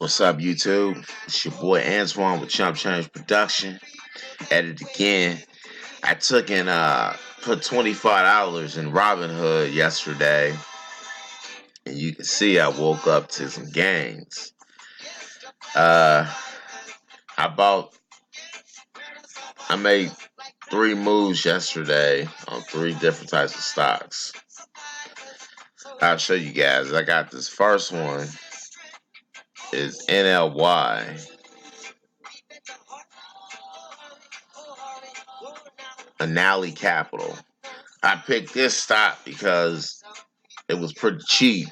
What's up, YouTube? It's your boy Antoine with Chump Change Production. At it again. I took and put $25 in Robinhood yesterday, and you can see I woke up to some gains. Uh, I bought, I made three moves yesterday on three different types of stocks. I'll show you guys. I got this first one is NLY, Anali Capital. I picked this stock because it was pretty cheap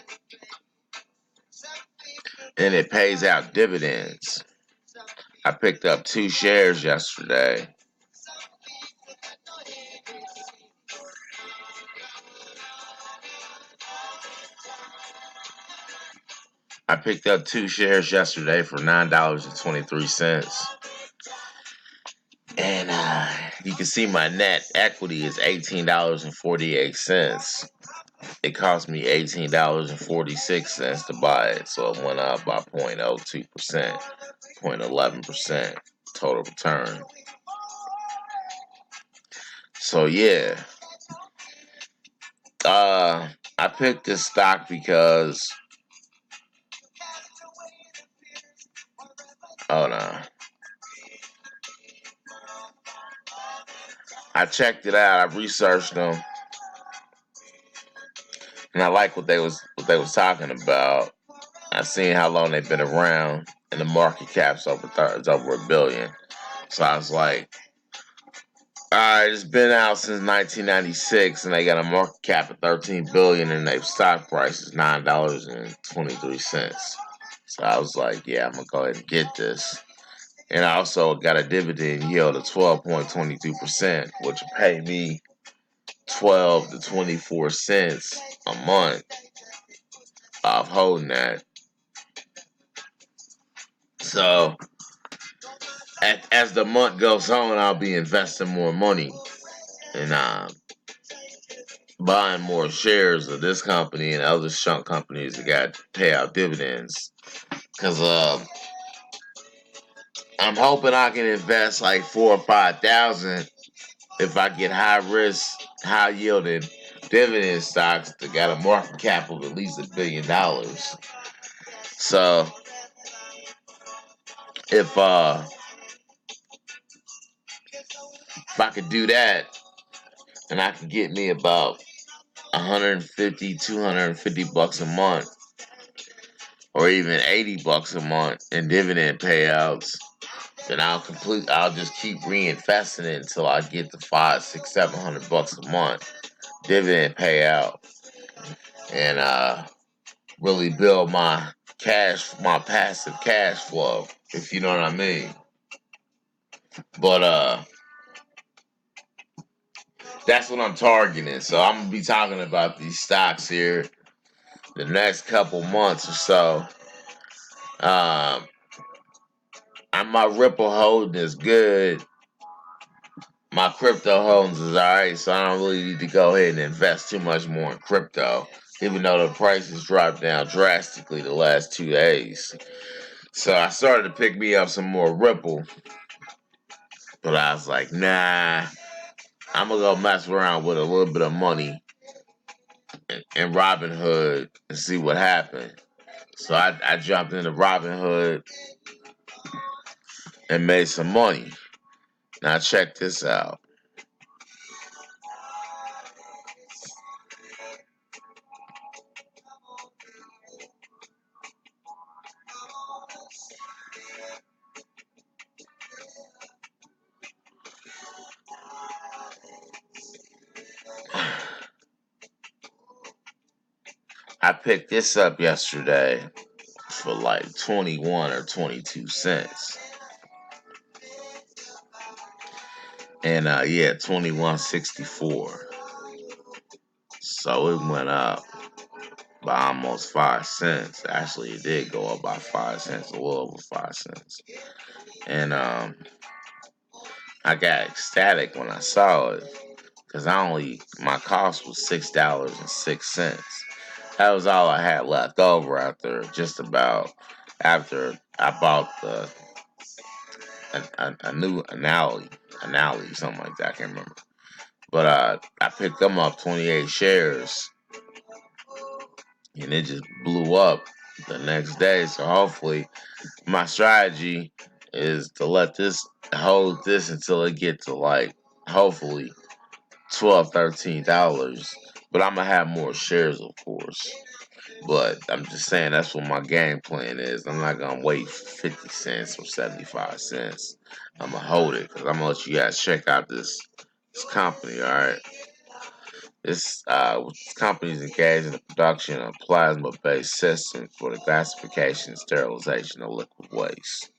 and it pays out dividends. I picked up two shares yesterday. I picked up two shares yesterday for $9.23. And you can see my net equity is $18.48. It cost me $18.46 to buy it. So it went up by 0.02%, 0.11% total return. So yeah. I picked this stock because hold on. I checked it out. I researched them, and I like what they was talking about. I seen how long they've been around, and the market cap's it's over $1 billion. So I was like, all right, it's been out since 1996, and they got a market cap of $13 billion, and their stock price is $9.23. So I was like, yeah, I'm gonna go ahead and get this. And I also got a dividend yield of 12.22%, which will pay me 12 to 24 cents a month off holding that. So as the month goes on, I'll be investing more money and buying more shares of this company and other chunk companies that got to pay out dividends. Because I'm hoping I can invest like 4 or 5 thousand if I get high risk, high yielding dividend stocks that got a market cap of at least $1 billion. So if uh if I could do that and I could get me about 150, 250 bucks a month or even 80 bucks a month in dividend payouts, then I'll just keep reinvesting it until I get to 5, 6, 700 bucks a month dividend payout and really build my passive cash flow, if you know what I mean. But that's what I'm targeting. So I'm gonna be talking about these stocks here the next couple months or so. Um, my Ripple holding is good. My crypto holdings is alright, so I don't really need to go ahead and invest too much more in crypto, even though the prices dropped down drastically the last 2 days. So I started to pick me up some more Ripple, but I was like, nah, I'm gonna go mess around with a little bit of money in Robinhood and see what happened. So I jumped into Robinhood and made some money. Now check this out. I picked this up yesterday for like 21 or 22 cents. And yeah, 21.64. So it went up by almost 5 cents. Actually, it did go up by 5 cents, a little over 5 cents. And I got ecstatic when I saw it because my cost was $6.06. That was all I had left over after just about after I bought a new analogy, something like that. I can't remember. But I picked them up 28 shares, and it just blew up the next day. So hopefully, my strategy is to let this hold this until it get to like hopefully $12, $13. But I'm gonna have more shares, of course. But I'm just saying that's what my game plan is. I'm not gonna wait 50 cents or 75 cents. I'm gonna hold it because I'm gonna let you guys check out this company. All right, this company is engaged in the production of plasma-based systems for the classification and sterilization of liquid waste.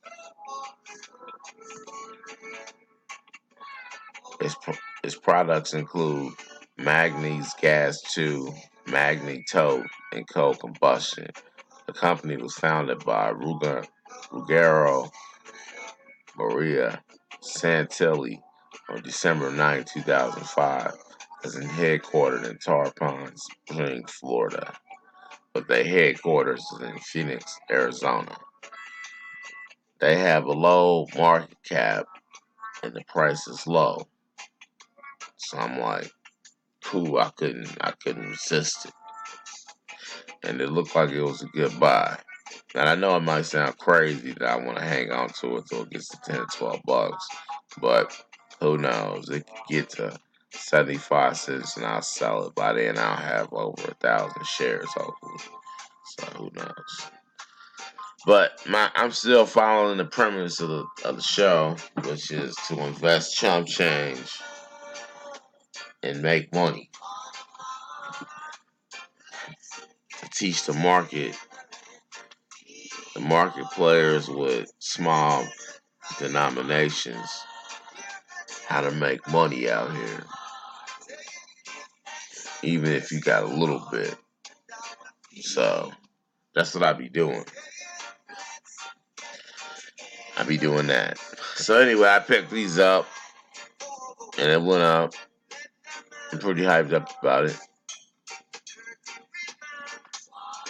Its its products include manganese gas 2, magnetite, and coal combustion. The company was founded by Ruggero Maria Santilli on December 9, 2005, as in headquartered in Tarpon Springs, Florida, but their headquarters is in Phoenix, Arizona. They have a low market cap and the price is low. So I'm like, cool, I couldn't resist it. And it looked like it was a good buy. And I know it might sound crazy that I want to hang on to it till it gets to 10 or 12 bucks, but who knows? It could get to 75 cents and I'll sell it. By then, I'll have over 1,000 shares, hopefully. So who knows? But I'm still following the premise of the show, which is to invest chump change and make money. To teach the market players with small denominations how to make money out here, even if you got a little bit. So that's what I be doing. I be doing that. So anyway, I picked these up, and it went up. I'm pretty hyped up about it.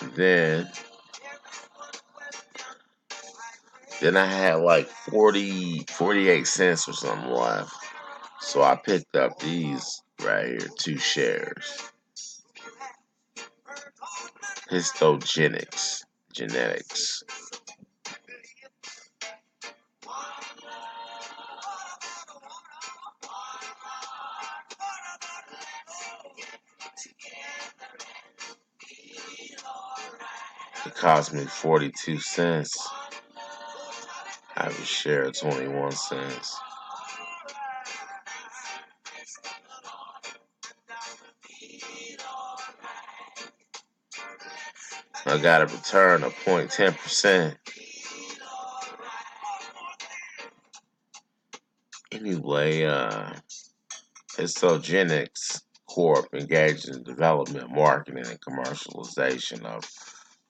And then I had like 48 cents or something left. So I picked up these right here, 2 shares. Histogenics. Genetics. It cost me 42 cents. I have a share of 21 cents. I got a return of 0.10%. Anyway, Histogenics Corp engages in development, marketing, and commercialization of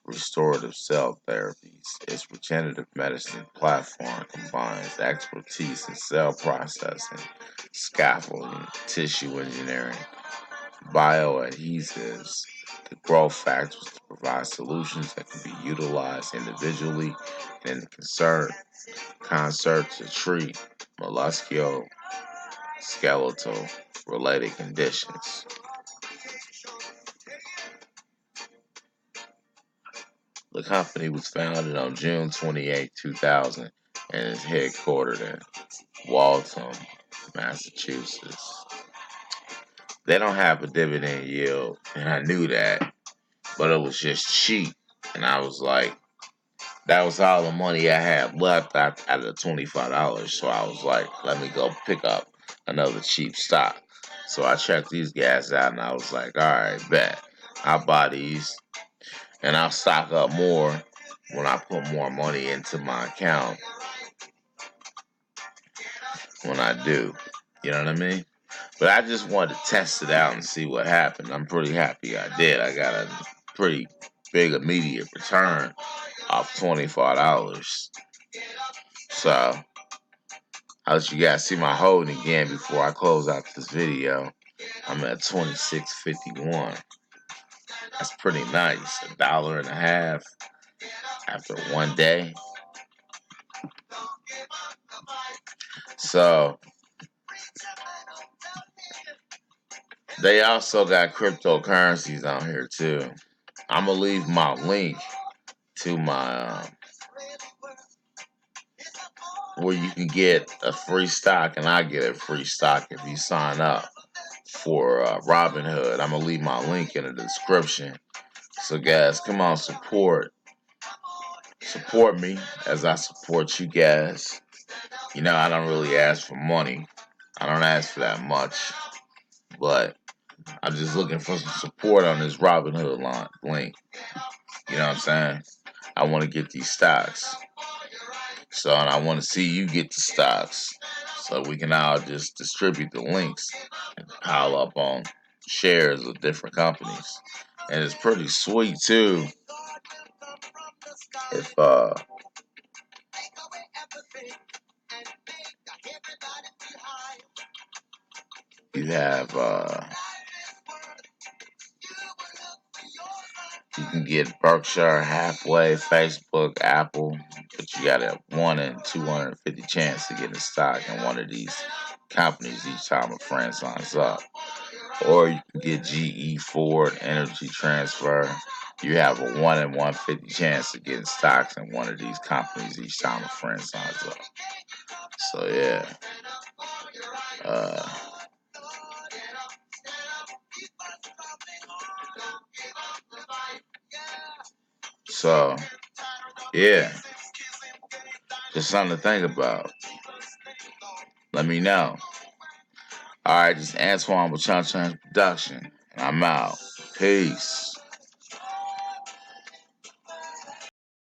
restorative cell therapies. Its regenerative medicine platform combines expertise in cell processing, scaffolding, tissue engineering, bioadhesives, the growth factors to provide solutions that can be utilized individually and in concert to treat musculoskeletal related conditions. The company was founded on June 28, 2000, and is headquartered in Waltham, Massachusetts. They don't have a dividend yield, and I knew that, but it was just cheap. And I was like, that was all the money I had left out of the $25. So I was like, let me go pick up another cheap stock. So I checked these guys out, and I was like, all right, bet. I'll buy these, and I'll stock up more when I put more money into my account when I do. You know what I mean? But I just wanted to test it out and see what happened. I'm pretty happy I did. I got a pretty big immediate return off $25. So I'll let you guys see my holding again before I close out this video. I'm at 26.51. That's pretty nice. $1.50 after one day. So they also got cryptocurrencies on here too. I'm gonna leave my link to my where you can get a free stock, and I get a free stock if you sign up for Robinhood. I'm gonna leave my link in the description. So guys, come on, support me as I support you guys. You know, I don't really ask for money. I don't ask for that much, but I'm just looking for some support on this Robinhood link. You know what I'm saying? I want to get these stocks. So, and I want to see you get the stocks. So we can all just distribute the links and pile up on shares of different companies. And it's pretty sweet too if you have you can get Berkshire Hathaway, Facebook, Apple, but you got a 1 in 250 chance to get a stock in one of these companies each time a friend signs up. Or you can get GE, Ford, Energy Transfer. You have a 1 in 150 chance of getting stocks in one of these companies each time a friend signs up. So yeah. Uh, so yeah. Just something to think about. Let me know. Alright, this is Antoine with Chun Chun Production. And I'm out. Peace.